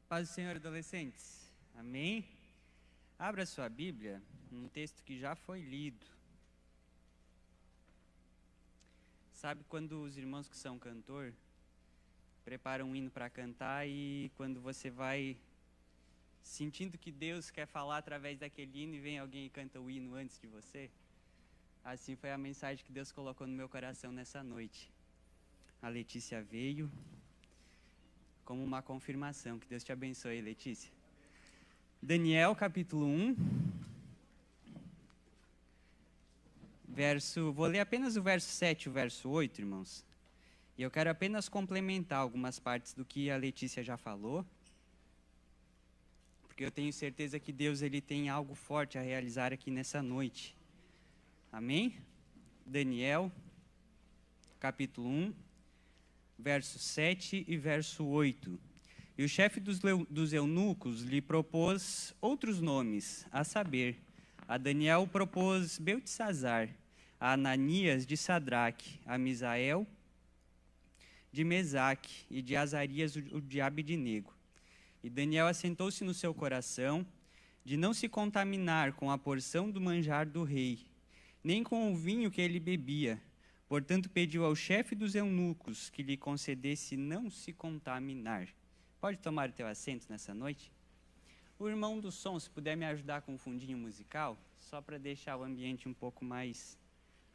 Paz do Senhor, adolescentes. Amém? Abra sua Bíblia num texto que já foi lido. Sabe quando os irmãos que são cantor preparam um hino para cantar e quando você vai sentindo que Deus quer falar através daquele hino e vem alguém e canta o hino antes de você? Assim foi a mensagem que Deus colocou no meu coração nessa noite. A Letícia veio como uma confirmação. Que Deus te abençoe, Letícia. Daniel, capítulo 1. Vou ler apenas o verso 7 e o verso 8, irmãos. E eu quero apenas complementar algumas partes do que a Letícia já falou. Porque eu tenho certeza que Deus ele tem algo forte a realizar aqui nessa noite. Amém? Daniel, capítulo 1. Verso 7 e verso 8. E o chefe dos eunucos lhe propôs outros nomes, a saber, a Daniel propôs Beltesazar, a Ananias de Sadraque, a Misael de Mesaque e de Azarias o de Abednego. E Daniel assentou-se no seu coração de não se contaminar com a porção do manjar do rei, nem com o vinho que ele bebia. Portanto, pediu ao chefe dos eunucos que lhe concedesse não se contaminar. Pode tomar o teu assento nessa noite? O irmão do som, se puder me ajudar com um fundinho musical, só para deixar o ambiente um pouco mais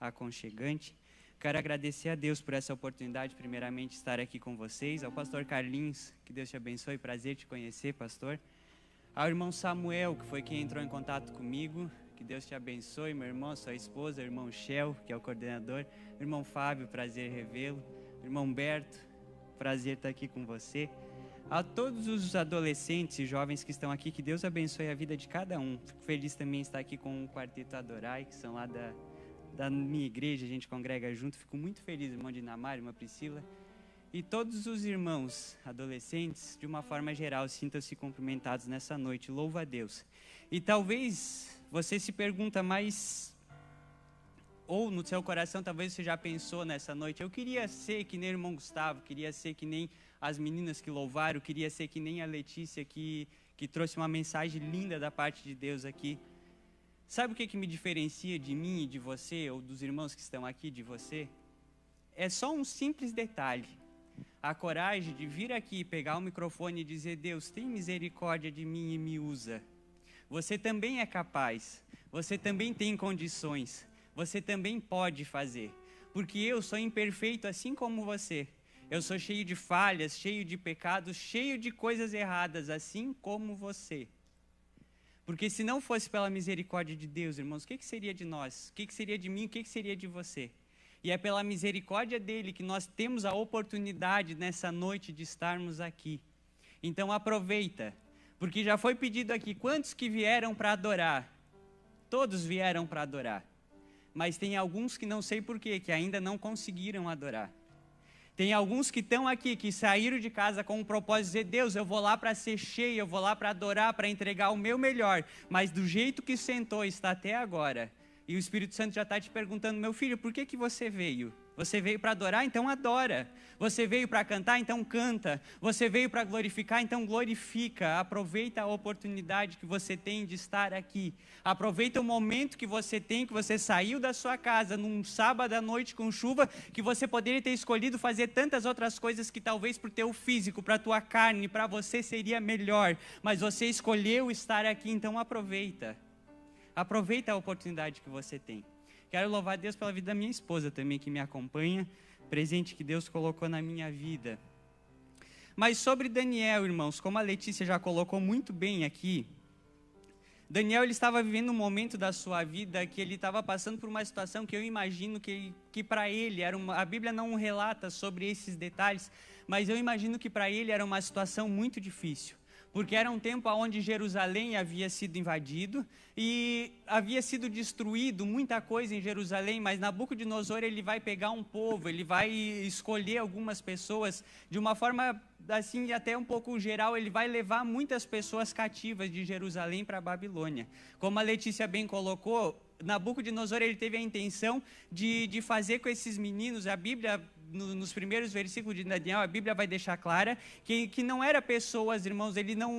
aconchegante. Quero agradecer a Deus por essa oportunidade, primeiramente, estar aqui com vocês. Ao pastor Carlinhos, que Deus te abençoe, prazer te conhecer, pastor. Ao irmão Samuel, que foi quem entrou em contato comigo. Que Deus te abençoe, meu irmão, sua esposa, irmão Shell, que é o coordenador, irmão Fábio, prazer revê-lo, irmão Berto, prazer estar aqui com você. A todos os adolescentes e jovens que estão aqui, que Deus abençoe a vida de cada um. Fico feliz também em estar aqui com o Quarteto Adorai, que são lá da minha igreja, a gente congrega junto. Fico muito feliz, irmão Dinamar, irmã Priscila. E todos os irmãos adolescentes, de uma forma geral, sintam-se cumprimentados nessa noite. Louva a Deus. E talvez você se pergunta, mas, ou no seu coração talvez você já pensou nessa noite, eu queria ser que nem o irmão Gustavo, queria ser que nem as meninas que louvaram, queria ser que nem a Letícia que trouxe uma mensagem linda da parte de Deus aqui. Sabe o que me diferencia de mim e de você, ou dos irmãos que estão aqui de você? É só um simples detalhe. A coragem de vir aqui, pegar o microfone e dizer, Deus, tem misericórdia de mim e me usa. Você também é capaz, você também tem condições, você também pode fazer. Porque eu sou imperfeito assim como você. Eu sou cheio de falhas, cheio de pecados, cheio de coisas erradas, assim como você. Porque se não fosse pela misericórdia de Deus, irmãos, o que seria de nós? O que seria de mim? O que seria de você? E é pela misericórdia dele que nós temos a oportunidade nessa noite de estarmos aqui. Então aproveita. Porque já foi pedido aqui, quantos que vieram para adorar? Todos vieram para adorar. Mas tem alguns que não sei porquê, que ainda não conseguiram adorar. Tem alguns que estão aqui, que saíram de casa com o propósito de dizer, Deus, eu vou lá para ser cheio, eu vou lá para adorar, para entregar o meu melhor. Mas do jeito que sentou, está até agora. E o Espírito Santo já está te perguntando, meu filho, por que você veio? Você veio para adorar? Então adora. Você veio para cantar? Então canta. Você veio para glorificar? Então glorifica. Aproveita a oportunidade que você tem de estar aqui. Aproveita o momento que você tem, que você saiu da sua casa num sábado à noite com chuva, que você poderia ter escolhido fazer tantas outras coisas que talvez para o teu físico, para a tua carne, para você seria melhor. Mas você escolheu estar aqui, então aproveita. Aproveita a oportunidade que você tem. Quero louvar a Deus pela vida da minha esposa também, que me acompanha, presente que Deus colocou na minha vida. Mas sobre Daniel, irmãos, como a Letícia já colocou muito bem aqui, Daniel ele estava vivendo um momento da sua vida que ele estava passando por uma situação que eu imagino que para ele, a Bíblia não relata sobre esses detalhes, mas eu imagino que para ele era uma situação muito difícil. Porque era um tempo onde Jerusalém havia sido invadido e havia sido destruído muita coisa em Jerusalém, mas Nabucodonosor ele vai pegar um povo, ele vai escolher algumas pessoas, de uma forma assim até um pouco geral, ele vai levar muitas pessoas cativas de Jerusalém para a Babilônia. Como a Letícia bem colocou, Nabucodonosor ele teve a intenção de fazer com esses meninos, a Bíblia nos primeiros versículos de Daniel, a Bíblia vai deixar clara que não era pessoas, irmãos,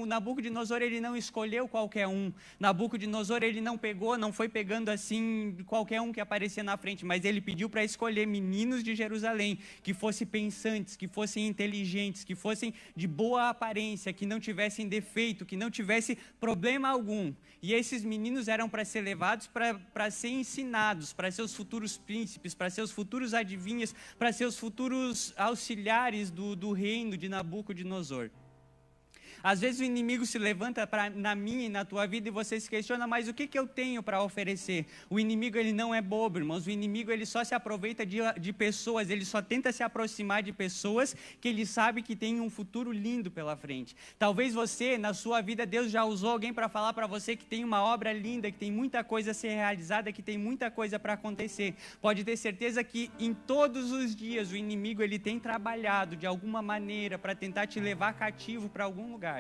Nabucodonosor, ele não escolheu qualquer um. Nabucodonosor, ele não foi pegando assim qualquer um que aparecia na frente, mas ele pediu para escolher meninos de Jerusalém, que fossem pensantes, que fossem inteligentes, que fossem de boa aparência, que não tivessem defeito, que não tivessem problema algum. E esses meninos eram para ser levados para ser ensinados, para ser os futuros príncipes, para ser os futuros adivinhos, para ser os futuros auxiliares do reino de Nabucodonosor. Às vezes o inimigo se levanta na minha e na tua vida e você se questiona, mas o que eu tenho para oferecer? O inimigo, ele não é bobo, irmãos. O inimigo, ele só se aproveita de pessoas, ele só tenta se aproximar de pessoas que ele sabe que tem um futuro lindo pela frente. Talvez você, na sua vida, Deus já usou alguém para falar para você que tem uma obra linda, que tem muita coisa a ser realizada, que tem muita coisa para acontecer. Pode ter certeza que em todos os dias o inimigo, ele tem trabalhado de alguma maneira para tentar te levar cativo para algum lugar,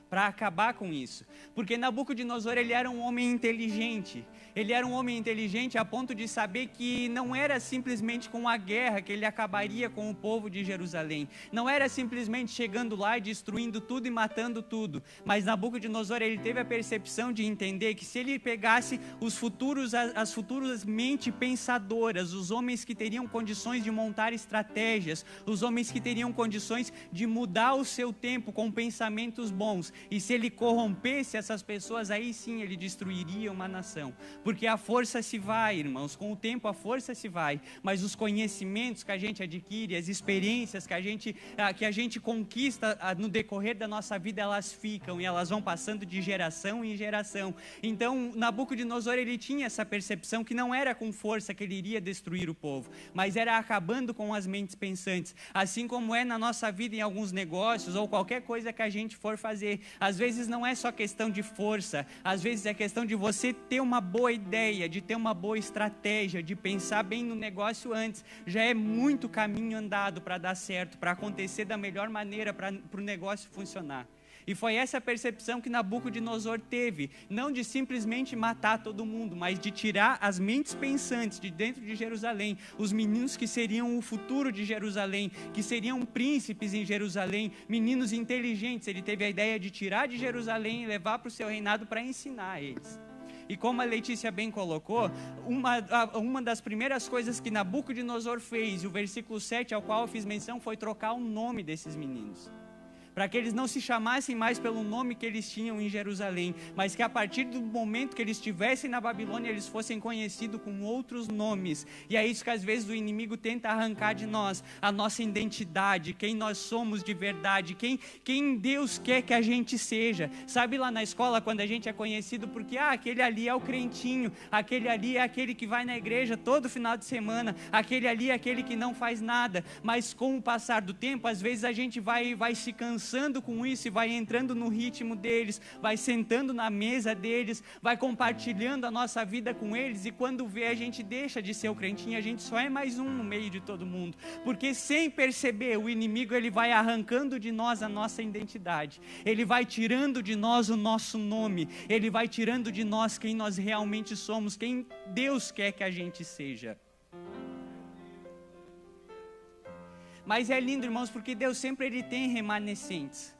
para acabar com isso. Porque Nabucodonosor, ele era um homem inteligente. Ele era um homem inteligente a ponto de saber que não era simplesmente com a guerra que ele acabaria com o povo de Jerusalém. Não era simplesmente chegando lá e destruindo tudo e matando tudo. Mas Nabucodonosor, ele teve a percepção de entender que se ele pegasse as futuras mentes pensadoras, os homens que teriam condições de montar estratégias, os homens que teriam condições de mudar o seu tempo com pensamentos bons, e se ele corrompesse essas pessoas, aí sim ele destruiria uma nação. Porque a força se vai, irmãos, com o tempo a força se vai, mas os conhecimentos que a gente adquire, as experiências que a gente conquista no decorrer da nossa vida, elas ficam e elas vão passando de geração em geração. Então Nabucodonosor, ele tinha essa percepção que não era com força que ele iria destruir o povo, mas era acabando com as mentes pensantes, assim como é na nossa vida em alguns negócios ou qualquer coisa que a gente for fazer. Às vezes não é só questão de força, às vezes é questão de você ter uma boa ideia, de ter uma boa estratégia, de pensar bem no negócio antes. Já é muito caminho andado para dar certo, para acontecer da melhor maneira, para o negócio funcionar. E foi essa percepção que Nabucodonosor teve, não de simplesmente matar todo mundo, mas de tirar as mentes pensantes de dentro de Jerusalém, os meninos que seriam o futuro de Jerusalém, que seriam príncipes em Jerusalém, meninos inteligentes. Ele teve a ideia de tirar de Jerusalém e levar para o seu reinado para ensinar eles. E como a Letícia bem colocou, uma das primeiras coisas que Nabucodonosor fez, e o versículo 7 ao qual eu fiz menção, foi trocar o nome desses meninos, para que eles não se chamassem mais pelo nome que eles tinham em Jerusalém, mas que a partir do momento que eles estivessem na Babilônia, eles fossem conhecidos com outros nomes. E é isso que às vezes o inimigo tenta arrancar de nós, a nossa identidade, quem nós somos de verdade, quem Deus quer que a gente seja. Sabe lá na escola, quando a gente é conhecido porque aquele ali é o crentinho, aquele ali é aquele que vai na igreja todo final de semana, aquele ali é aquele que não faz nada. Mas com o passar do tempo, às vezes a gente vai se cansando com isso e vai entrando no ritmo deles, vai sentando na mesa deles, vai compartilhando a nossa vida com eles, e quando vê, a gente deixa de ser o crentinho, a gente só é mais um no meio de todo mundo, porque sem perceber, o inimigo, ele vai arrancando de nós a nossa identidade, ele vai tirando de nós o nosso nome, ele vai tirando de nós quem nós realmente somos, quem Deus quer que a gente seja. Mas é lindo, irmãos, porque Deus sempre ele tem remanescentes.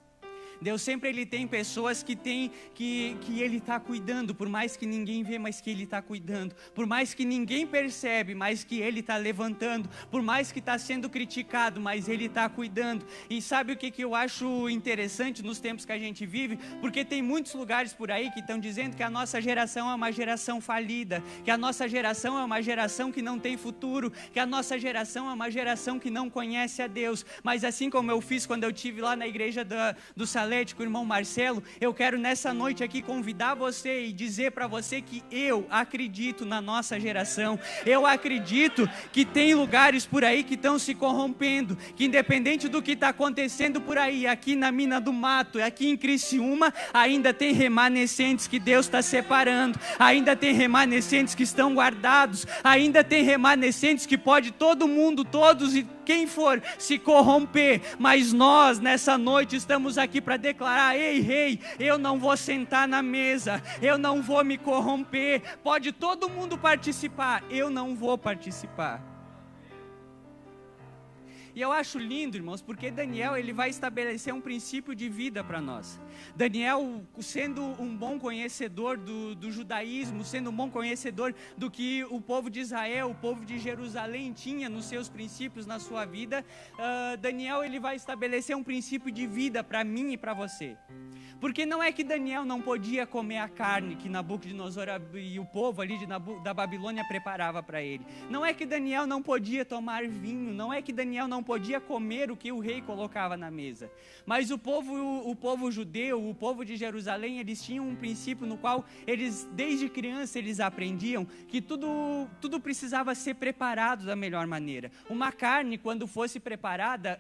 Deus sempre ele tem pessoas que Ele está cuidando, por mais que ninguém vê, mas que Ele está cuidando, por mais que ninguém percebe, mas que Ele está levantando, por mais que está sendo criticado, mas Ele está cuidando. E sabe o que eu acho interessante nos tempos que a gente vive? Porque tem muitos lugares por aí que estão dizendo que a nossa geração é uma geração falida, que a nossa geração é uma geração que não tem futuro, que a nossa geração é uma geração que não conhece a Deus. Mas assim como eu fiz quando eu estive lá na igreja do Salete com o irmão Marcelo, eu quero nessa noite aqui convidar você e dizer para você que eu acredito na nossa geração. Eu acredito que tem lugares por aí que estão se corrompendo, que independente do que está acontecendo por aí, aqui na Mina do Mato, aqui em Criciúma, ainda tem remanescentes que Deus está separando, ainda tem remanescentes que estão guardados, ainda tem remanescentes que pode todo mundo, todos e quem for se corromper, mas nós nessa noite estamos aqui para declarar: ei, rei, eu não vou sentar na mesa, eu não vou me corromper, pode todo mundo participar, eu não vou participar. E eu acho lindo, irmãos, porque Daniel, ele vai estabelecer um princípio de vida para nós. Daniel, sendo um bom conhecedor do judaísmo, sendo um bom conhecedor do que o povo de Israel, o povo de Jerusalém tinha nos seus princípios, na sua vida, Daniel, ele vai estabelecer um princípio de vida para mim e para você. Porque não é que Daniel não podia comer a carne que Nabucodonosor e o povo ali da Babilônia preparava para ele. Não é que Daniel não podia tomar vinho, não é que Daniel não podia comer o que o rei colocava na mesa. Mas o povo judeu, o povo de Jerusalém, eles tinham um princípio no qual eles, desde criança, eles aprendiam que tudo precisava ser preparado da melhor maneira. Uma carne, quando fosse preparada,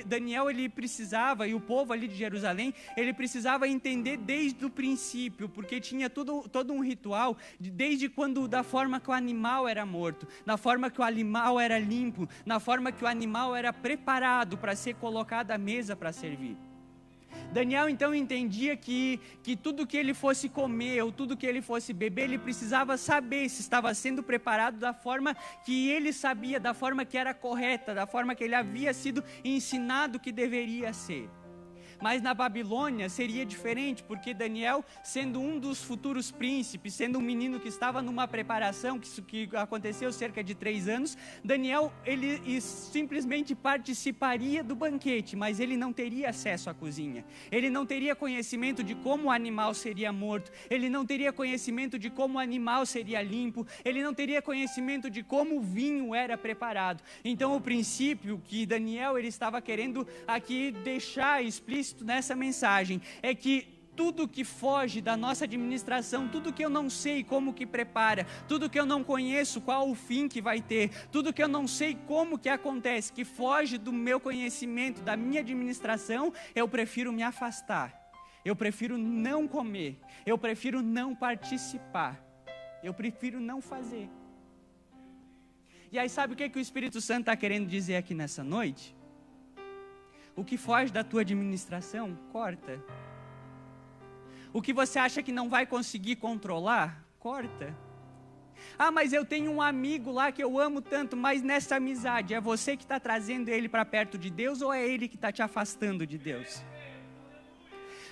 Daniel ele precisava, e o povo ali de Jerusalém, ele precisava entender desde o princípio, porque tinha todo um ritual, desde quando, da forma que o animal era morto, na forma que o animal era limpo, na forma que o animal era preparado para ser colocado à mesa para servir. Daniel então entendia que tudo que ele fosse comer ou tudo que ele fosse beber, ele precisava saber se estava sendo preparado da forma que ele sabia, da forma que era correta, da forma que ele havia sido ensinado que deveria ser. Mas na Babilônia seria diferente, porque Daniel, sendo um dos futuros príncipes, sendo um menino que estava numa preparação, que aconteceu cerca de 3 anos, Daniel, ele simplesmente participaria do banquete, mas ele não teria acesso à cozinha. Ele não teria conhecimento de como o animal seria morto, ele não teria conhecimento de como o animal seria limpo, ele não teria conhecimento de como o vinho era preparado. Então o princípio que Daniel ele estava querendo aqui deixar explícito nessa mensagem é que tudo que foge da nossa administração, tudo que eu não sei como que prepara, tudo que eu não conheço qual o fim que vai ter, tudo que eu não sei como que acontece, que foge do meu conhecimento, da minha administração, eu prefiro me afastar, eu prefiro não comer, eu prefiro não participar, eu prefiro não fazer. E aí sabe o que o Espírito Santo está querendo dizer aqui nessa noite? O que foge da tua administração, corta. O que você acha que não vai conseguir controlar, corta. Ah, mas eu tenho um amigo lá que eu amo tanto, mas nessa amizade, é você que está trazendo ele para perto de Deus ou é ele que está te afastando de Deus?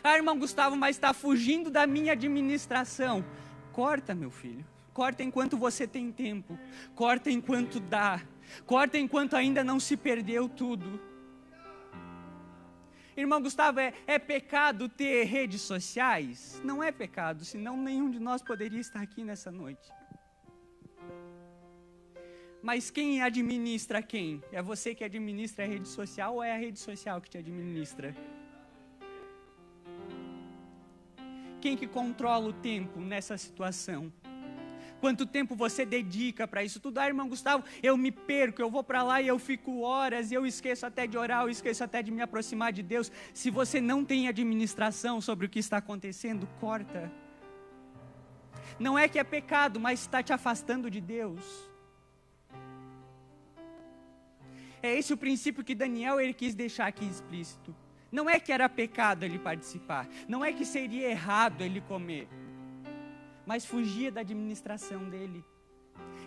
Ah, irmão Gustavo, mas está fugindo da minha administração. Corta, meu filho. Corta enquanto você tem tempo. Corta enquanto dá. Corta enquanto ainda não se perdeu tudo. Irmão Gustavo, é pecado ter redes sociais? Não é pecado, senão nenhum de nós poderia estar aqui nessa noite. Mas quem administra quem? É você que administra a rede social ou é a rede social que te administra? Quem que controla o tempo nessa situação? Quanto tempo você dedica para isso tudo? Ah, irmão Gustavo, eu me perco, eu vou para lá e eu fico horas, e eu esqueço até de orar, eu esqueço até de me aproximar de Deus. Se você não tem administração sobre o que está acontecendo, corta. Não é que é pecado, mas está te afastando de Deus. É esse o princípio que Daniel ele quis deixar aqui explícito. Não é que era pecado ele participar, não é que seria errado ele comer, mas fugia da administração dele.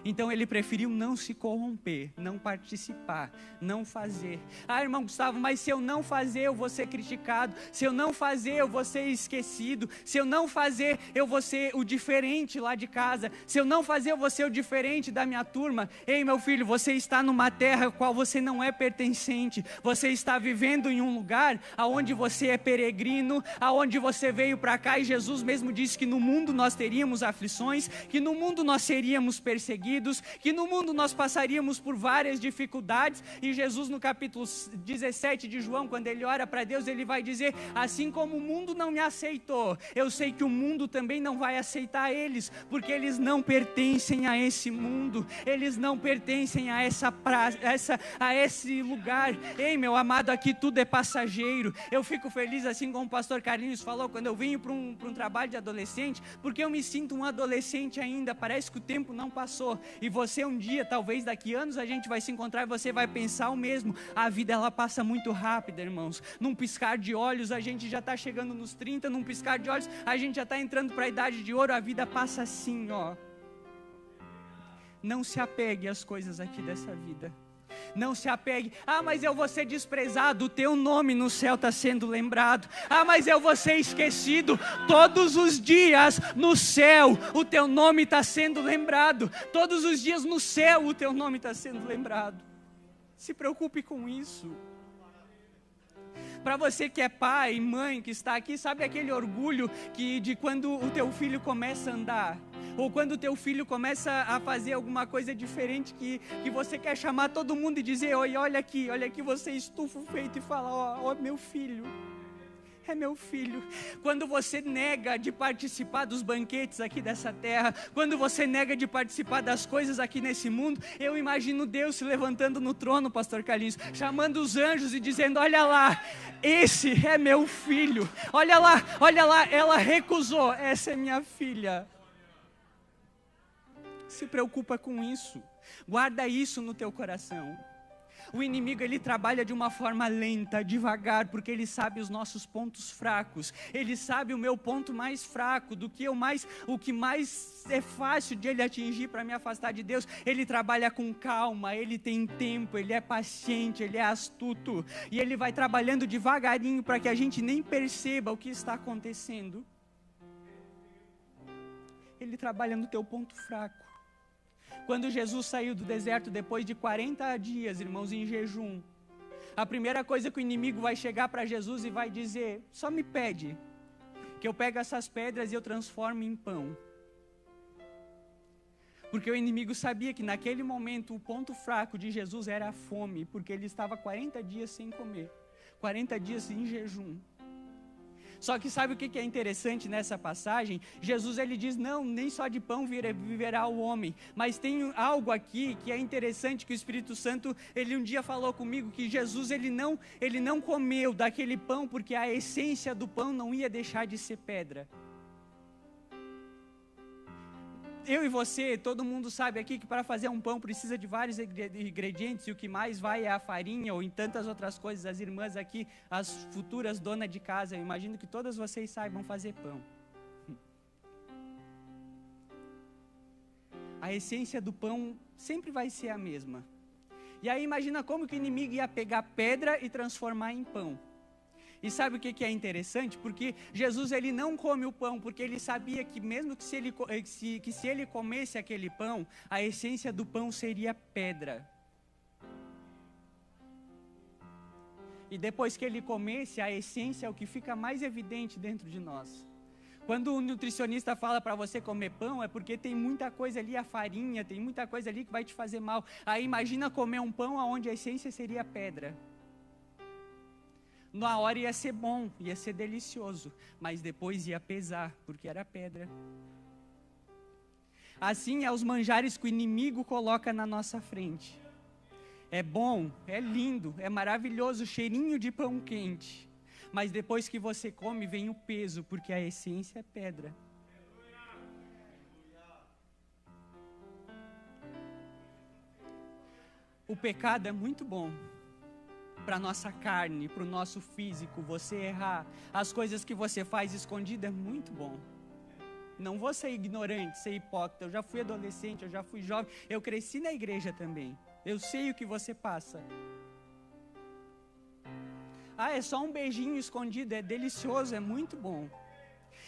Então ele preferiu não se corromper, não participar, não fazer. Ah, irmão Gustavo, mas se eu não fazer eu vou ser criticado, se eu não fazer eu vou ser esquecido, se eu não fazer eu vou ser o diferente lá de casa, se eu não fazer eu vou ser o diferente da minha turma. Ei, meu filho, você está numa terra a qual você não é pertencente, você está vivendo em um lugar aonde você é peregrino, aonde você veio para cá, e Jesus mesmo disse que no mundo nós teríamos aflições, que no mundo nós seríamos perseguidos, que no mundo nós passaríamos por várias dificuldades. E Jesus no capítulo 17 de João, quando ele ora para Deus, ele vai dizer: assim como o mundo não me aceitou, eu sei que o mundo também não vai aceitar eles, porque eles não pertencem a esse mundo, eles não pertencem a essa praça, a esse lugar. Ei, meu amado, aqui tudo é passageiro. Eu fico feliz, assim como o pastor Carlinhos falou, quando eu venho para um trabalho de adolescente, porque eu me sinto um adolescente ainda, parece que o tempo não passou. E você um dia, talvez daqui anos a gente vai se encontrar e você vai pensar o mesmo. A vida ela passa muito rápida, irmãos. Num piscar de olhos a gente já está chegando nos 30, num piscar de olhos a gente já está entrando para a idade de ouro. A vida passa assim, ó. Não se apegue às coisas aqui dessa vida. Não se apegue. Ah, mas eu vou ser desprezado. O teu nome no céu está sendo lembrado. Ah, mas eu vou ser esquecido. Todos os dias no céu o teu nome está sendo lembrado. Todos os dias no céu o teu nome está sendo lembrado. Se preocupe com isso. Para você que é pai, mãe, que está aqui, sabe aquele orgulho de quando o teu filho começa a andar? Ou quando o teu filho começa a fazer alguma coisa diferente que você quer chamar todo mundo e dizer: oi, olha aqui, você estufa o peito e fala: ó, meu filho. É meu filho. Quando você nega de participar dos banquetes aqui dessa terra, quando você nega de participar das coisas aqui nesse mundo, eu imagino Deus se levantando no trono, pastor Carlinhos, chamando os anjos e dizendo: olha lá, esse é meu filho. Olha lá, ela recusou, essa é minha filha. Se preocupa com isso. Guarda isso no teu coração. O inimigo, ele trabalha de uma forma lenta, devagar, porque ele sabe os nossos pontos fracos. Ele sabe o meu ponto mais fraco, o que mais é fácil de ele atingir para me afastar de Deus. Ele trabalha com calma, ele tem tempo, ele é paciente, ele é astuto. E ele vai trabalhando devagarinho para que a gente nem perceba o que está acontecendo. Ele trabalha no teu ponto fraco. Quando Jesus saiu do deserto depois de 40 dias, irmãos, em jejum, a primeira coisa que o inimigo vai chegar para Jesus e vai dizer: só me pede que eu pegue essas pedras e eu transformo em pão. Porque o inimigo sabia que naquele momento o ponto fraco de Jesus era a fome, porque ele estava 40 dias sem comer, 40 dias em jejum. Só que sabe o que é interessante nessa passagem? Jesus, ele diz: não, nem só de pão viverá o homem. Mas tem algo aqui que é interessante, que o Espírito Santo, ele um dia falou comigo, que Jesus, ele não comeu daquele pão, porque a essência do pão não ia deixar de ser pedra. Eu e você, todo mundo sabe aqui que para fazer um pão precisa de vários ingredientes, e o que mais vai é a farinha, ou em tantas outras coisas. As irmãs aqui, as futuras donas de casa, eu imagino que todas vocês saibam fazer pão. A essência do pão sempre vai ser a mesma. E aí imagina como que o inimigo ia pegar pedra e transformar em pão. E sabe o que é interessante? Porque Jesus, ele não come o pão, porque ele sabia que mesmo que se ele comesse aquele pão, a essência do pão seria pedra. E depois que ele comesse, a essência é o que fica mais evidente dentro de nós. Quando o nutricionista fala para você comer pão, é porque tem muita coisa ali, a farinha, tem muita coisa ali que vai te fazer mal. Aí imagina comer um pão onde a essência seria pedra. Na hora ia ser bom, ia ser delicioso, mas depois ia pesar, porque era pedra. Assim é os manjares que o inimigo coloca na nossa frente. É bom, é lindo, é maravilhoso, cheirinho de pão quente. Mas depois que você come, vem o peso, porque a essência é pedra. O pecado é muito bom para a nossa carne, para o nosso físico. Você errar, as coisas que você faz escondido é muito bom. Não vou ser ignorante, ser hipócrita. Eu já fui adolescente, eu já fui jovem, eu cresci na igreja também. Eu sei o que você passa. Ah, é só um beijinho escondido, é delicioso, é muito bom.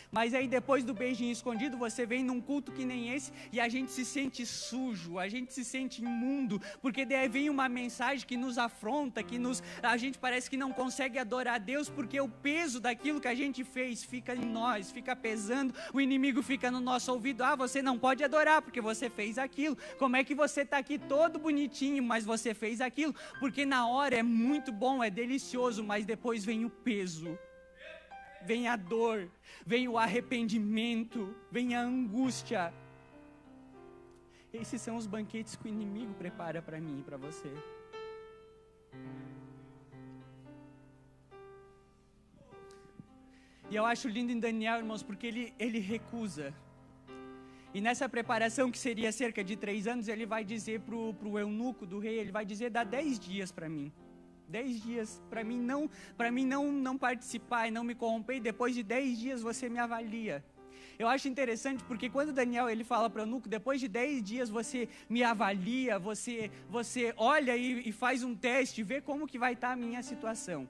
Mas aí depois do beijinho escondido, você vem num culto que nem esse e a gente se sente sujo, a gente se sente imundo, porque daí vem uma mensagem que nos afronta, a gente parece que não consegue adorar a Deus, porque o peso daquilo que a gente fez fica em nós, fica pesando, o inimigo fica no nosso ouvido: ah, você não pode adorar porque você fez aquilo, como é que você está aqui todo bonitinho, mas você fez aquilo? Porque na hora é muito bom, é delicioso, mas depois vem o peso. Vem a dor, vem o arrependimento, vem a angústia. Esses são os banquetes que o inimigo prepara para mim e para você. E eu acho lindo em Daniel, irmãos, porque ele recusa. E nessa preparação, que seria cerca de 3 anos, ele vai dizer para o eunuco do rei, ele vai dizer: dá 10 dias para mim. 10 dias para mim não participar e não me corromper, e depois de 10 dias você me avalia. Eu acho interessante porque quando Daniel ele fala para o eunuco, depois de 10 dias você me avalia, você olha e faz um teste, vê como que vai estar a minha situação.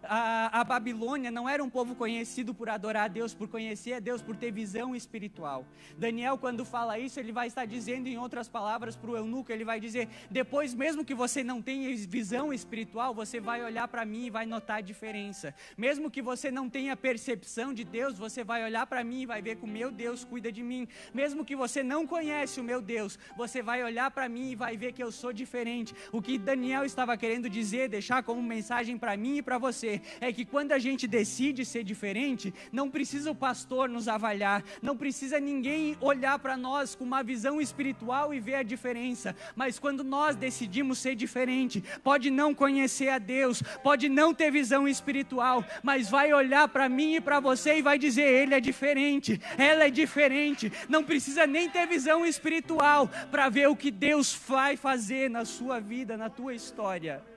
A Babilônia não era um povo conhecido por adorar a Deus, por conhecer a Deus, por ter visão espiritual. Daniel, quando fala isso, ele vai estar dizendo em outras palavras para o eunuco, ele vai dizer, depois mesmo que você não tenha visão espiritual, você vai olhar para mim e vai notar a diferença. Mesmo que você não tenha percepção de Deus, você vai olhar para mim e vai ver que o meu Deus cuida de mim. Mesmo que você não conhece o meu Deus, você vai olhar para mim e vai ver que eu sou diferente. O que Daniel estava querendo dizer, deixar como mensagem para mim e para você, é que quando a gente decide ser diferente, não precisa o pastor nos avaliar, não precisa ninguém olhar para nós com uma visão espiritual e ver a diferença, mas quando nós decidimos ser diferente, pode não conhecer a Deus, pode não ter visão espiritual, mas vai olhar para mim e para você e vai dizer, ele é diferente, ela é diferente, não precisa nem ter visão espiritual para ver o que Deus vai fazer na sua vida, na tua história.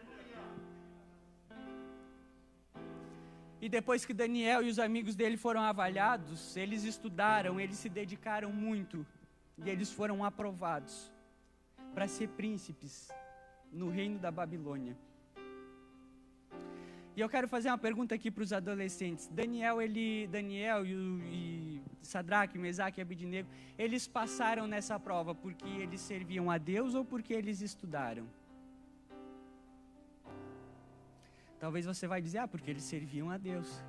E depois que Daniel e os amigos dele foram avaliados, eles estudaram, eles se dedicaram muito, e eles foram aprovados para ser príncipes no reino da Babilônia. E eu quero fazer uma pergunta aqui para os adolescentes. Daniel e Sadraque, Mesaque e Abednego, eles passaram nessa prova porque eles serviam a Deus ou porque eles estudaram? Talvez você vai dizer, porque eles serviam a Deus.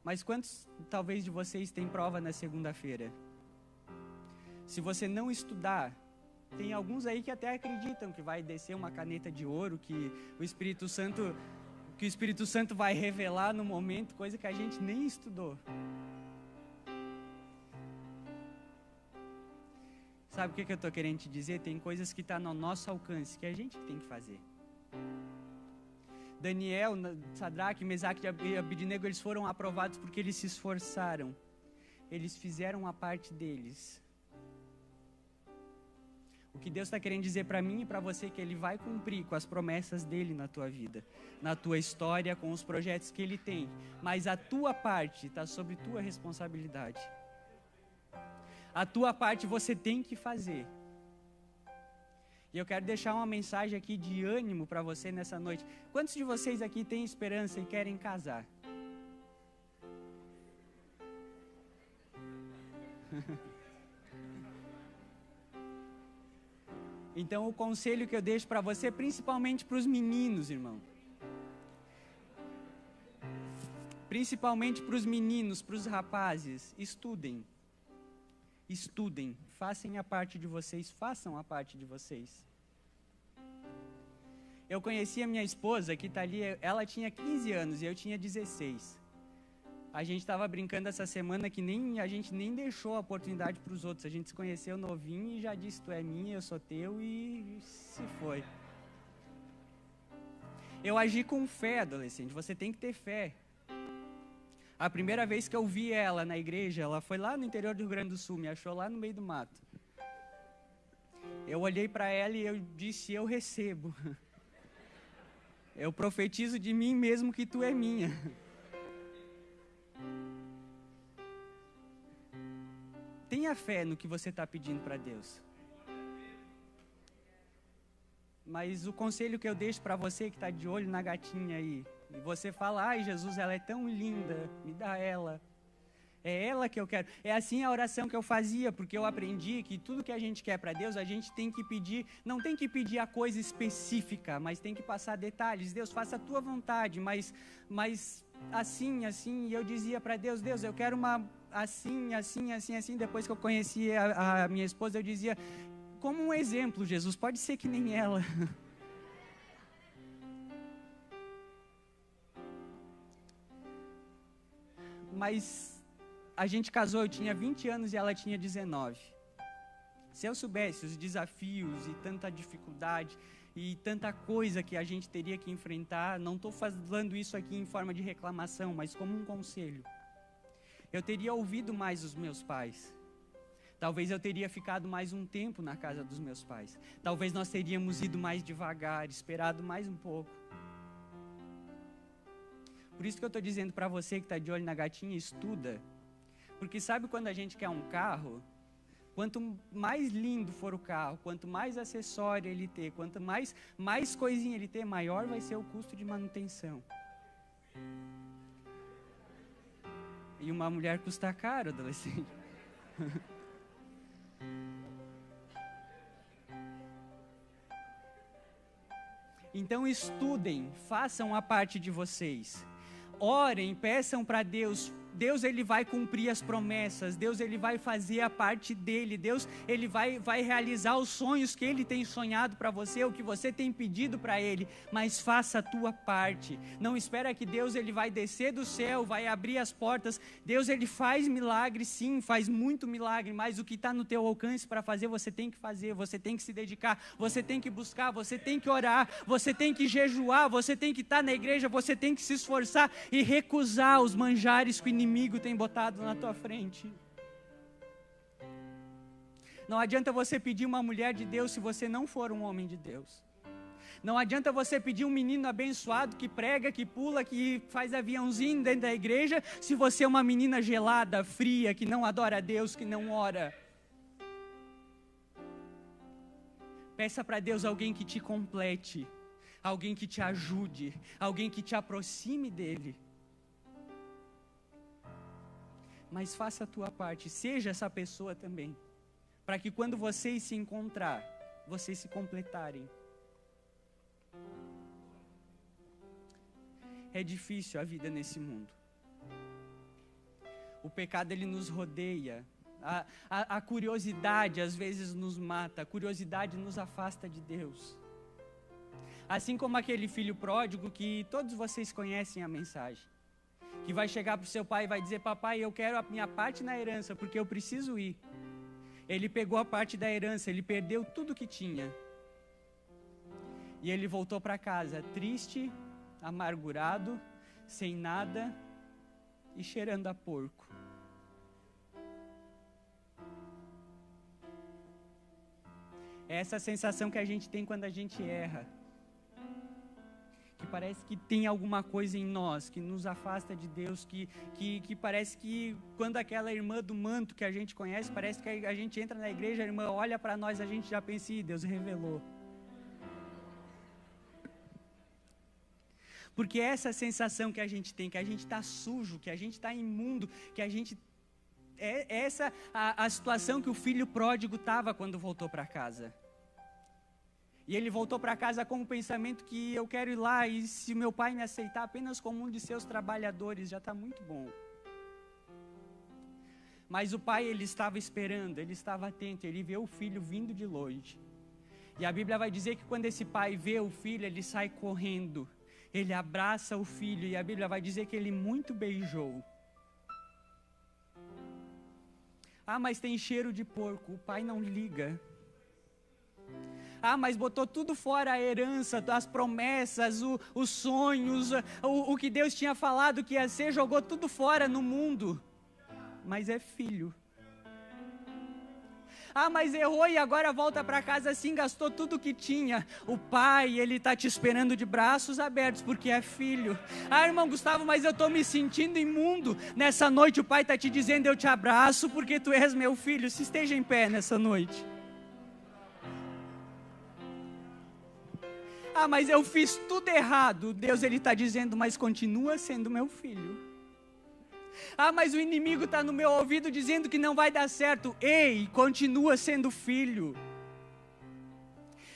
Mas quantos, talvez, de vocês têm prova na segunda-feira? Se você não estudar, tem alguns aí que até acreditam que vai descer uma caneta de ouro, que o Espírito Santo vai revelar no momento, coisa que a gente nem estudou. Sabe o que eu estou querendo te dizer? Tem coisas que estão no nosso alcance, que é a gente que tem que fazer. Daniel, Sadraque, Mesaque e Abednego, eles foram aprovados porque eles se esforçaram. Eles fizeram a parte deles. O que Deus está querendo dizer para mim e para você é que Ele vai cumprir com as promessas dEle na tua vida, na tua história, com os projetos que Ele tem. Mas a tua parte está sob tua responsabilidade. A tua parte você tem que fazer. E eu quero deixar uma mensagem aqui de ânimo para você nessa noite. Quantos de vocês aqui têm esperança e querem casar? Então o conselho que eu deixo para você, principalmente para os meninos, irmão. Principalmente para os meninos, para os rapazes, estudem. Estudem, façam a parte de vocês. Eu conheci a minha esposa, que está ali, ela tinha 15 anos e eu tinha 16. A gente estava brincando essa semana que a gente nem deixou a oportunidade para os outros. A gente se conheceu novinho e já disse, tu é minha, eu sou teu, e se foi. Eu agi com fé, adolescente, você tem que ter fé. A primeira vez que eu vi ela na igreja, ela foi lá no interior do Rio Grande do Sul, me achou lá no meio do mato. Eu olhei para ela e eu disse, eu recebo. Eu profetizo de mim mesmo que tu é minha. Tenha fé no que você está pedindo para Deus. Mas o conselho que eu deixo para você que está de olho na gatinha aí, e você fala, ai Jesus, ela é tão linda, me dá ela. É ela que eu quero. É assim a oração que eu fazia, porque eu aprendi que tudo que a gente quer para Deus, a gente tem que pedir, não tem que pedir a coisa específica, mas tem que passar detalhes. Deus, faça a tua vontade, mas assim, e eu dizia para Deus, eu quero uma assim. Depois que eu conheci a minha esposa, eu dizia, como um exemplo, Jesus, pode ser que nem ela. Mas a gente casou, eu tinha 20 anos e ela tinha 19. Se eu soubesse os desafios e tanta dificuldade e tanta coisa que a gente teria que enfrentar, não estou falando isso aqui em forma de reclamação, mas como um conselho. Eu teria ouvido mais os meus pais. Talvez eu teria ficado mais um tempo na casa dos meus pais. Talvez nós teríamos ido mais devagar, esperado mais um pouco. Por isso que eu estou dizendo para você que está de olho na gatinha, estuda. Porque sabe quando a gente quer um carro? Quanto mais lindo for o carro, quanto mais acessório ele ter, quanto mais coisinha ele ter, maior vai ser o custo de manutenção. E uma mulher custa caro, adolescente. Então estudem, façam a parte de vocês. Orem, peçam para Deus. Deus, ele vai cumprir as promessas. Deus, ele vai fazer a parte dele. Deus, ele vai realizar os sonhos que ele tem sonhado para você, o que você tem pedido para ele. Mas faça a tua parte. Não espera que Deus, ele vai descer do céu, vai abrir as portas. Deus, ele faz milagre, sim, faz muito milagre. Mas o que está no teu alcance para fazer, você tem que fazer. Você tem que se dedicar, você tem que buscar, você tem que orar, você tem que jejuar, você tem que estar na igreja, você tem que se esforçar e recusar os manjares que o inimigo tem botado na tua frente. Não adianta você pedir uma mulher de Deus se você não for um homem de Deus. Não adianta você pedir um menino abençoado que prega, que pula, que faz aviãozinho dentro da igreja, se você é uma menina gelada, fria, que não adora a Deus, que não ora. Peça para Deus alguém que te complete, alguém que te ajude, alguém que te aproxime dele. Mas faça a tua parte, seja essa pessoa também, para que quando vocês se encontrar, vocês se completarem. É difícil a vida nesse mundo. O pecado, ele nos rodeia. A curiosidade às vezes nos mata, a curiosidade nos afasta de Deus. Assim como aquele filho pródigo que todos vocês conhecem a mensagem. Que vai chegar para o seu pai e vai dizer: papai, eu quero a minha parte na herança, porque eu preciso ir. Ele pegou a parte da herança, ele perdeu tudo que tinha. E ele voltou para casa, triste, amargurado, sem nada e cheirando a porco. É essa sensação que a gente tem quando a gente erra. Que parece que tem alguma coisa em nós que nos afasta de Deus, que parece que quando aquela irmã do manto que a gente conhece, parece que a gente entra na igreja, a irmã olha para nós, a gente já pensa: Ih, Deus revelou. Porque essa sensação que a gente tem, que a gente está sujo, que a gente está imundo, que a gente... É essa a situação que o filho pródigo estava quando voltou para casa. E ele voltou para casa com o pensamento que eu quero ir lá e se meu pai me aceitar apenas como um de seus trabalhadores, já está muito bom. Mas o pai, ele estava esperando, ele estava atento, ele vê o filho vindo de longe. E a Bíblia vai dizer que quando esse pai vê o filho, ele sai correndo, ele abraça o filho e a Bíblia vai dizer que ele muito beijou. Ah, mas tem cheiro de porco, o pai não liga. Ah, mas botou tudo fora, a herança, as promessas, os sonhos, o que Deus tinha falado que ia ser, jogou tudo fora no mundo. Mas é filho. Ah, mas errou e agora volta para casa assim, gastou tudo que tinha. O pai, ele está te esperando de braços abertos, porque é filho. Ah, irmão Gustavo, mas eu estou me sentindo imundo. Nessa noite o pai está te dizendo: eu te abraço porque tu és meu filho. Se esteja em pé nessa noite. Ah, mas eu fiz tudo errado. Deus, ele está dizendo: mas continua sendo meu filho. Ah, mas o inimigo está no meu ouvido dizendo que não vai dar certo. Ei, continua sendo filho.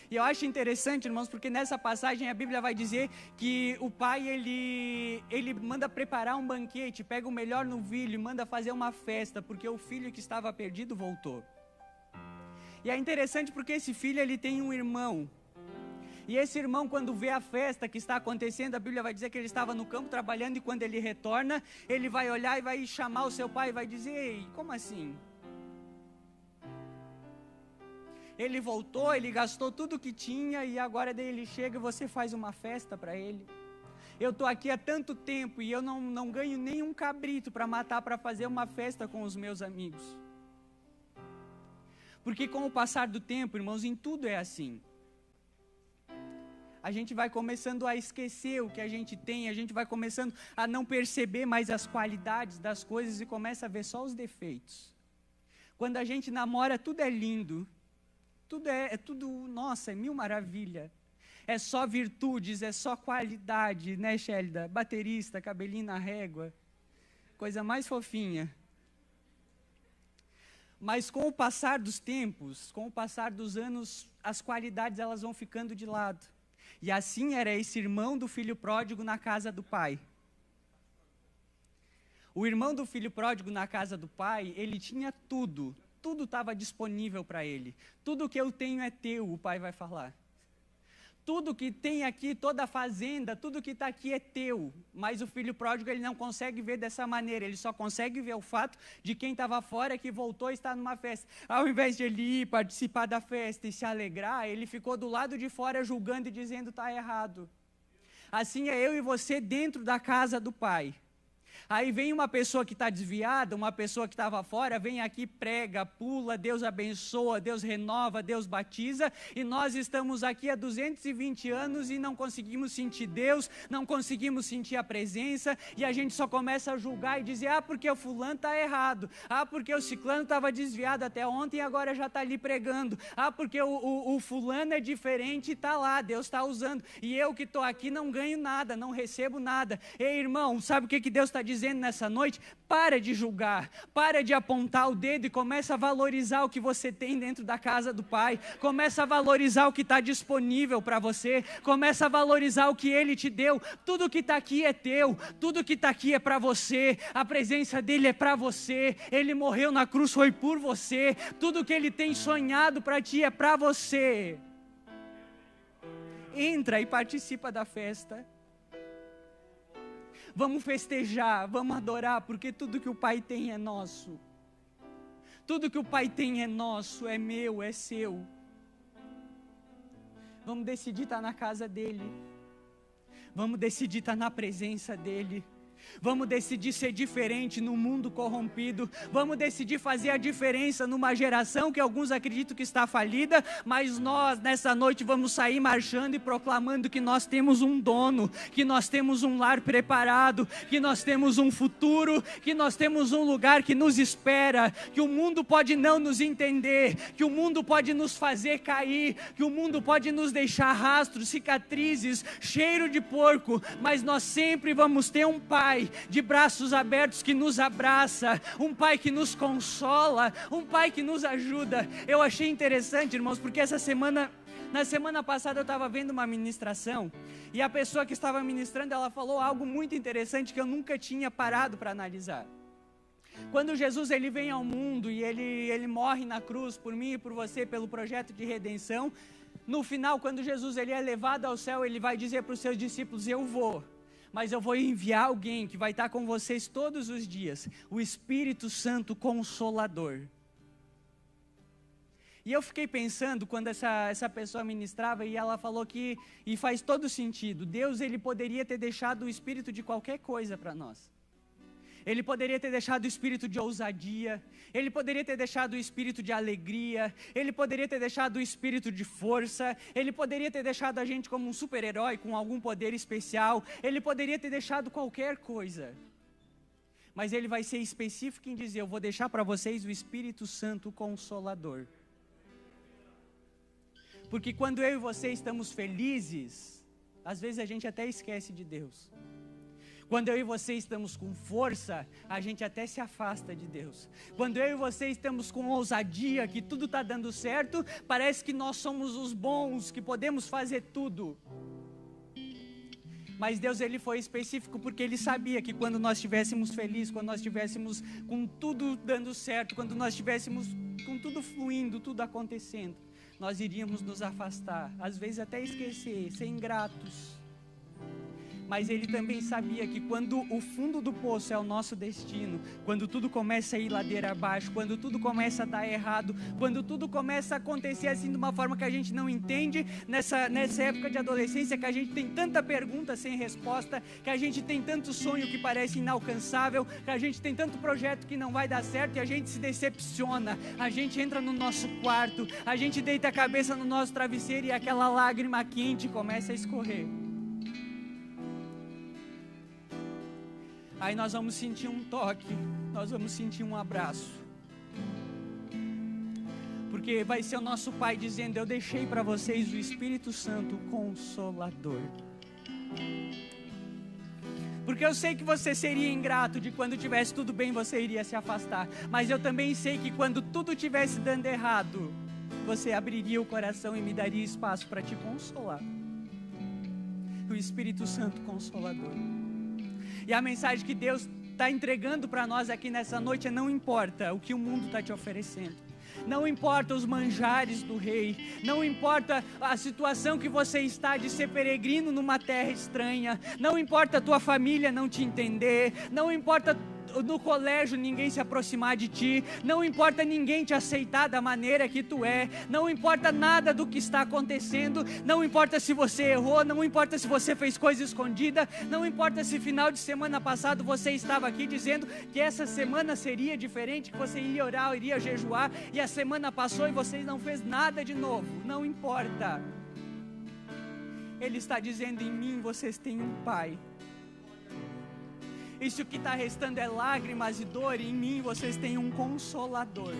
E eu acho interessante, irmãos, porque nessa passagem a Bíblia vai dizer que o pai, ele manda preparar um banquete, pega o melhor novilho e manda fazer uma festa, porque o filho que estava perdido voltou. E é interessante porque esse filho, ele tem um irmão. E esse irmão, quando vê a festa que está acontecendo, a Bíblia vai dizer que ele estava no campo trabalhando, e quando ele retorna, ele vai olhar e vai chamar o seu pai e vai dizer: ei, como assim? Ele voltou, ele gastou tudo que tinha e agora daí ele chega e você faz uma festa para ele. Eu estou aqui há tanto tempo e eu não ganho nenhum cabrito para matar, para fazer uma festa com os meus amigos. Porque com o passar do tempo, irmãos, em tudo é assim. a gente vai começando a esquecer o que a gente tem, a gente vai começando a não perceber mais as qualidades das coisas e começa a ver só os defeitos. Quando a gente namora, tudo é lindo, tudo, nossa, é mil maravilha. É só virtudes, é só qualidade, né, Shélida? Baterista, cabelinho na régua, coisa mais fofinha. Mas com o passar dos tempos, com o passar dos anos, as qualidades elas vão ficando de lado. E assim era esse irmão do filho pródigo na casa do pai. O irmão do filho pródigo na casa do pai, ele tinha tudo estava disponível para ele. Tudo que eu tenho é teu, o pai vai falar. Tudo que tem aqui, toda a fazenda, tudo que está aqui é teu. Mas o filho pródigo, ele não consegue ver dessa maneira, ele só consegue ver o fato de quem estava fora, que voltou e está numa festa. Ao invés de ele ir participar da festa e se alegrar, ele ficou do lado de fora julgando e dizendo está errado. Assim é eu e você dentro da casa do pai. Aí vem uma pessoa que está desviada, uma pessoa que estava fora, vem aqui, prega, pula, Deus abençoa, Deus renova, Deus batiza, e nós estamos aqui há 220 anos e não conseguimos sentir Deus, não conseguimos sentir a presença, e a gente só começa a julgar e dizer, porque o fulano está errado, porque o ciclano estava desviado até ontem e agora já está ali pregando, porque o fulano é diferente e está lá, Deus está usando, e eu que estou aqui não ganho nada, não recebo nada. Ei, irmão, sabe o que Deus está dizendo nessa noite? Para de julgar, para de apontar o dedo e começa a valorizar o que você tem dentro da casa do Pai, começa a valorizar o que está disponível para você, começa a valorizar o que Ele te deu. Tudo que está aqui é teu, tudo que está aqui é para você, a presença dEle é para você, Ele morreu na cruz, foi por você, tudo que Ele tem sonhado para ti é para você. Entra e participa da festa. Vamos festejar, vamos adorar, porque tudo que o Pai tem é nosso. Tudo que o Pai tem é nosso, é meu, é seu. Vamos decidir estar na casa dEle. Vamos decidir estar na presença dEle. Vamos decidir ser diferente no mundo corrompido. Vamos decidir fazer a diferença numa geração que alguns acreditam que está falida, mas nós nessa noite vamos sair marchando e proclamando que nós temos um dono, que nós temos um lar preparado, que nós temos um futuro, que nós temos um lugar que nos espera, que o mundo pode não nos entender, que o mundo pode nos fazer cair, que o mundo pode nos deixar rastros, cicatrizes, cheiro de porco, mas nós sempre vamos ter um Pai de braços abertos que nos abraça, um Pai que nos consola, um Pai que nos ajuda. Eu achei interessante, irmãos, porque na semana passada eu estava vendo uma ministração, e a pessoa que estava ministrando, ela falou algo muito interessante que eu nunca tinha parado para analisar. Quando Jesus ele vem ao mundo e ele morre na cruz por mim e por você, pelo projeto de redenção, no final, quando Jesus ele é levado ao céu, ele vai dizer para os seus discípulos, eu vou, mas eu vou enviar alguém que vai estar com vocês todos os dias, o Espírito Santo Consolador. E eu fiquei pensando, quando essa pessoa ministrava, e ela falou que, e faz todo sentido, Deus ele poderia ter deixado o Espírito de qualquer coisa para nós. Ele poderia ter deixado o espírito de ousadia, Ele poderia ter deixado o espírito de alegria, Ele poderia ter deixado o espírito de força, Ele poderia ter deixado a gente como um super-herói com algum poder especial, Ele poderia ter deixado qualquer coisa. Mas Ele vai ser específico em dizer, eu vou deixar para vocês o Espírito Santo Consolador. Porque quando eu e você estamos felizes, às vezes a gente até esquece de Deus. Quando eu e você estamos com força, a gente até se afasta de Deus. Quando eu e você estamos com ousadia, que tudo está dando certo, parece que nós somos os bons, que podemos fazer tudo. Mas Deus ele foi específico porque Ele sabia que quando nós estivéssemos felizes, quando nós estivéssemos com tudo dando certo, quando nós estivéssemos com tudo fluindo, tudo acontecendo, nós iríamos nos afastar, às vezes até esquecer, ser ingratos. mas ele também sabia que quando o fundo do poço é o nosso destino, quando tudo começa a ir ladeira abaixo, quando tudo começa a dar errado, quando tudo começa a acontecer assim de uma forma que a gente não entende, nessa época de adolescência que a gente tem tanta pergunta sem resposta, que a gente tem tanto sonho que parece inalcançável, que a gente tem tanto projeto que não vai dar certo e a gente se decepciona, a gente entra no nosso quarto, a gente deita a cabeça no nosso travesseiro e aquela lágrima quente começa a escorrer. Aí nós vamos sentir um toque, nós vamos sentir um abraço, porque vai ser o nosso Pai dizendo: eu deixei para vocês o Espírito Santo Consolador. Porque eu sei que você seria ingrato, de quando tivesse tudo bem você iria se afastar, mas eu também sei que quando tudo tivesse dando errado, você abriria o coração e me daria espaço para te consolar. O Espírito Santo Consolador. E a mensagem que Deus está entregando para nós aqui nessa noite é: não importa o que o mundo está te oferecendo, não importa os manjares do rei, não importa a situação que você está de ser peregrino numa terra estranha, não importa a tua família não te entender, não importa no colégio ninguém se aproximar de ti, não importa ninguém te aceitar da maneira que tu é, não importa nada do que está acontecendo, não importa se você errou, não importa se você fez coisa escondida, não importa se final de semana passado você estava aqui dizendo que essa semana seria diferente, que você iria orar, iria jejuar, e a semana passou e você não fez nada de novo, não importa. Ele está dizendo: em mim vocês têm um Pai. E se o que está restando é lágrimas e dor, em mim vocês têm um Consolador.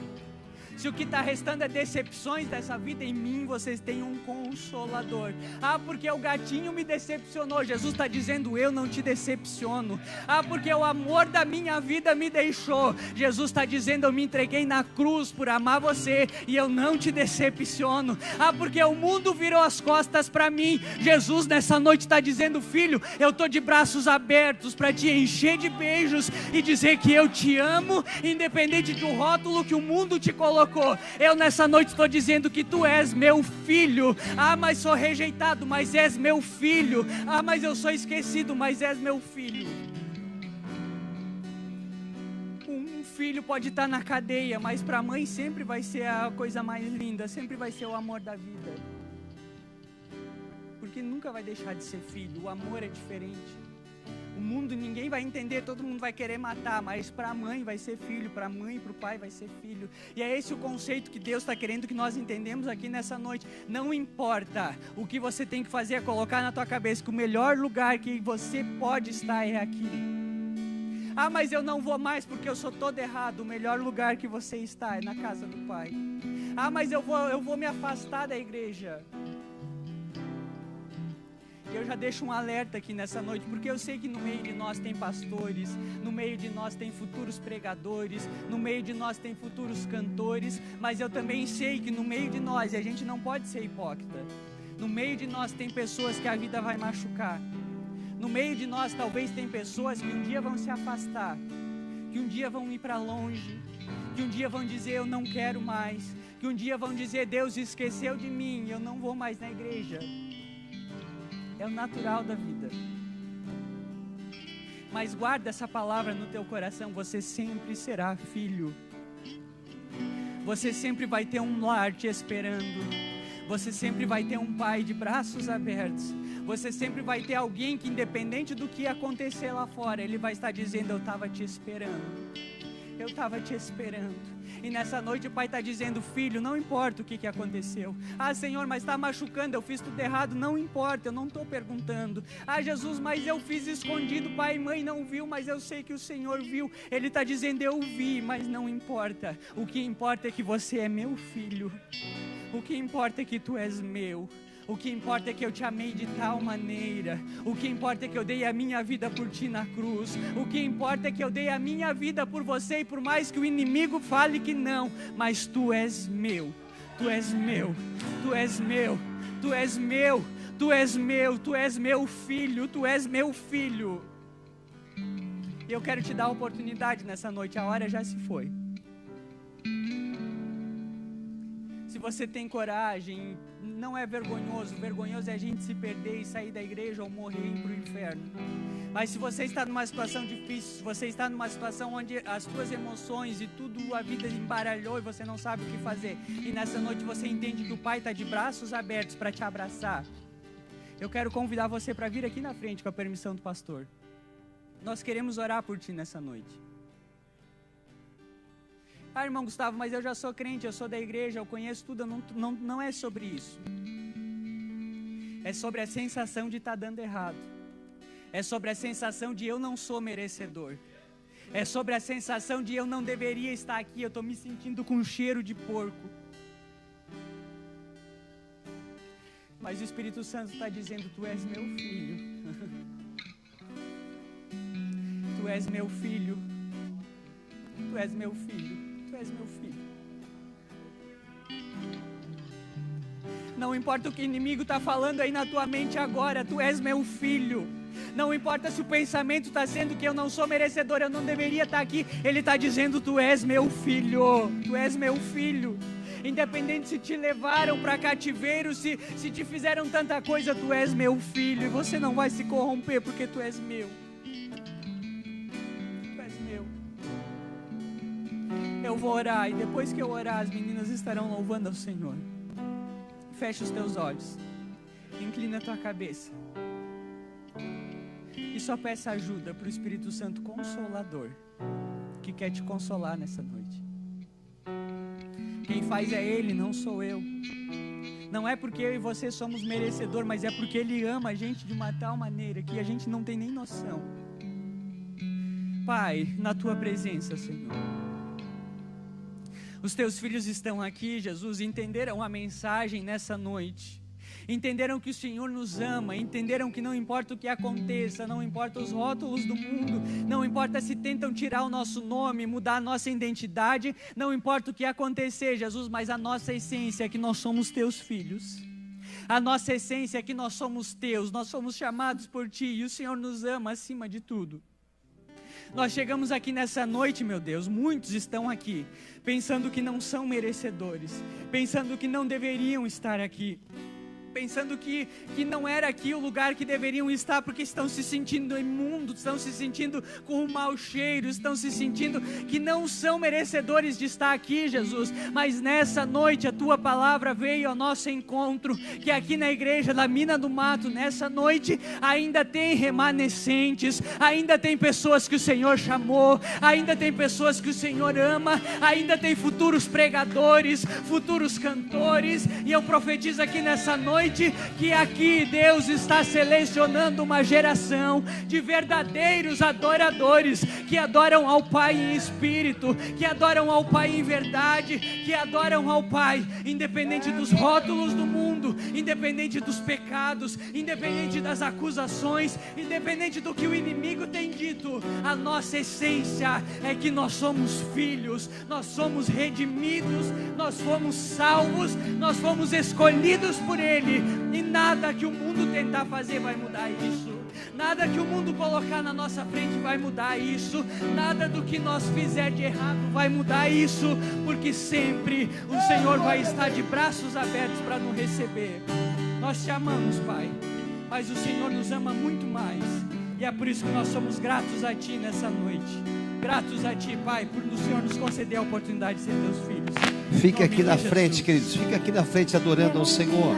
Se o que está restando é decepções dessa vida, em mim vocês têm um Consolador. Ah, porque o gatinho me decepcionou. Jesus está dizendo: eu não te decepciono. Ah, porque o amor da minha vida me deixou. Jesus está dizendo: eu me entreguei na cruz por amar você e eu não te decepciono. Ah, porque o mundo virou as costas para mim. Jesus nessa noite está dizendo: filho, eu estou de braços abertos para te encher de beijos e dizer que eu te amo, independente do rótulo que o mundo te colocou. Eu nessa noite estou dizendo que tu és meu filho. Ah, mas sou rejeitado, mas és meu filho. Ah, mas eu sou esquecido, mas és meu filho. Um filho pode estar na cadeia, mas para a mãe sempre vai ser a coisa mais linda, sempre vai ser o amor da vida, porque nunca vai deixar de ser filho. O amor é diferente. O mundo ninguém vai entender, todo mundo vai querer matar, mas para a mãe vai ser filho, para a mãe e para o pai vai ser filho. E é esse o conceito que Deus está querendo que nós entendemos aqui nessa noite. Não importa, o que você tem que fazer é colocar na tua cabeça que o melhor lugar que você pode estar é aqui. Ah, mas eu não vou mais porque eu sou todo errado. O melhor lugar que você está é na casa do Pai. Ah, mas eu vou me afastar da igreja. Eu já deixo um alerta aqui nessa noite, porque eu sei que no meio de nós tem pastores, no meio de nós tem futuros pregadores, no meio de nós tem futuros cantores, mas eu também sei que no meio de nós, e a gente não pode ser hipócrita, no meio de nós tem pessoas que a vida vai machucar, no meio de nós talvez tem pessoas que um dia vão se afastar, que um dia vão ir para longe, que um dia vão dizer: eu não quero mais, que um dia vão dizer: Deus esqueceu de mim, eu não vou mais na igreja. É o natural da vida. Mas guarda essa palavra no teu coração: você sempre será filho. Você sempre vai ter um lar te esperando. Você sempre vai ter um pai de braços abertos. Você sempre vai ter alguém que, independente do que acontecer lá fora, ele vai estar dizendo: eu estava te esperando. Eu estava te esperando. E nessa noite o Pai está dizendo: filho, não importa o que aconteceu. Ah, Senhor, mas está machucando, eu fiz tudo errado. Não importa, eu não estou perguntando. Ah, Jesus, mas eu fiz escondido, pai e mãe não viu, mas eu sei que o Senhor viu. Ele está dizendo: eu vi, mas não importa. O que importa é que você é meu filho. O que importa é que tu és meu. O que importa é que eu te amei de tal maneira. O que importa é que eu dei a minha vida por ti na cruz. O que importa é que eu dei a minha vida por você. E por mais que o inimigo fale que não, mas tu és meu. Tu és meu. Tu és meu. Tu és meu. Tu és meu. Tu és meu filho. Tu és meu filho. E eu quero te dar a oportunidade nessa noite. A hora já se foi. Se você tem coragem, não é vergonhoso. Vergonhoso é a gente se perder e sair da igreja ou morrer e ir para o inferno. Mas se você está numa situação difícil, se você está numa situação onde as suas emoções e tudo, a vida embaralhou e você não sabe o que fazer, e nessa noite você entende que o Pai está de braços abertos para te abraçar, eu quero convidar você para vir aqui na frente com a permissão do pastor. Nós queremos orar por ti nessa noite. Ah, irmão Gustavo, mas eu já sou crente, eu sou da igreja, eu conheço tudo. Não é sobre isso. É sobre a sensação de estar dando errado. É sobre a sensação de eu não sou merecedor. É sobre a sensação de eu não deveria estar aqui, eu estou me sentindo com cheiro de porco. Mas o Espírito Santo está dizendo, tu és meu filho. Tu és meu filho. Tu és meu filho. Tu és meu filho. Não importa o que o inimigo está falando aí na tua mente agora, tu és meu filho. Não importa se o pensamento está sendo que eu não sou merecedor, eu não deveria estar aqui. Ele está dizendo, tu és meu filho. Tu és meu filho. Independente se te levaram para cativeiro, se te fizeram tanta coisa, tu és meu filho. E você não vai se corromper porque tu és meu. Tu és meu. Eu vou orar e depois que eu orar, as meninas estarão louvando ao Senhor. Fecha os teus olhos. Inclina a tua cabeça. E só peça ajuda para o Espírito Santo Consolador, que quer te consolar nessa noite. Quem faz é Ele, não sou eu. Não é porque eu e você somos merecedor, mas é porque Ele ama a gente de uma tal maneira que a gente não tem nem noção. Pai, na Tua presença, Senhor. Os Teus filhos estão aqui, Jesus, entenderam a mensagem nessa noite. Entenderam que o Senhor nos ama, entenderam que não importa o que aconteça, não importa os rótulos do mundo, não importa se tentam tirar o nosso nome, mudar a nossa identidade, não importa o que acontecer, Jesus, mas a nossa essência é que nós somos teus filhos. A nossa essência é que nós somos teus, nós somos chamados por ti e o Senhor nos ama acima de tudo. Nós chegamos aqui nessa noite, meu Deus, muitos estão aqui, pensando que não são merecedores, pensando que não deveriam estar aqui, pensando que não era aqui o lugar que deveriam estar, porque estão se sentindo imundos, estão se sentindo com um mau cheiro, estão se sentindo que não são merecedores de estar aqui, Jesus. Mas nessa noite a Tua palavra veio ao nosso encontro, que aqui na igreja da Mina do Mato, nessa noite, ainda tem remanescentes, ainda tem pessoas que o Senhor chamou, ainda tem pessoas que o Senhor ama, ainda tem futuros pregadores, futuros cantores, e eu profetizo aqui nessa noite, que aqui Deus está selecionando uma geração de verdadeiros adoradores, que adoram ao Pai em espírito, que adoram ao Pai em verdade, que adoram ao Pai, independente dos rótulos do mundo, independente dos pecados, independente das acusações, independente do que o inimigo tem dito. A nossa essência é que nós somos filhos, nós somos redimidos, nós fomos salvos, nós fomos escolhidos por Ele. E nada que o mundo tentar fazer vai mudar isso. Nada que o mundo colocar na nossa frente vai mudar isso. Nada do que nós fizer de errado vai mudar isso. Porque sempre o Senhor vai estar de braços abertos para nos receber. Nós te amamos, Pai, mas o Senhor nos ama muito mais. E é por isso que nós somos gratos a Ti nessa noite. Gratos a Ti, Pai, por o Senhor nos conceder a oportunidade de ser Teus filhos. Fique aqui na frente, queridos. Fique aqui na frente adorando ao Senhor.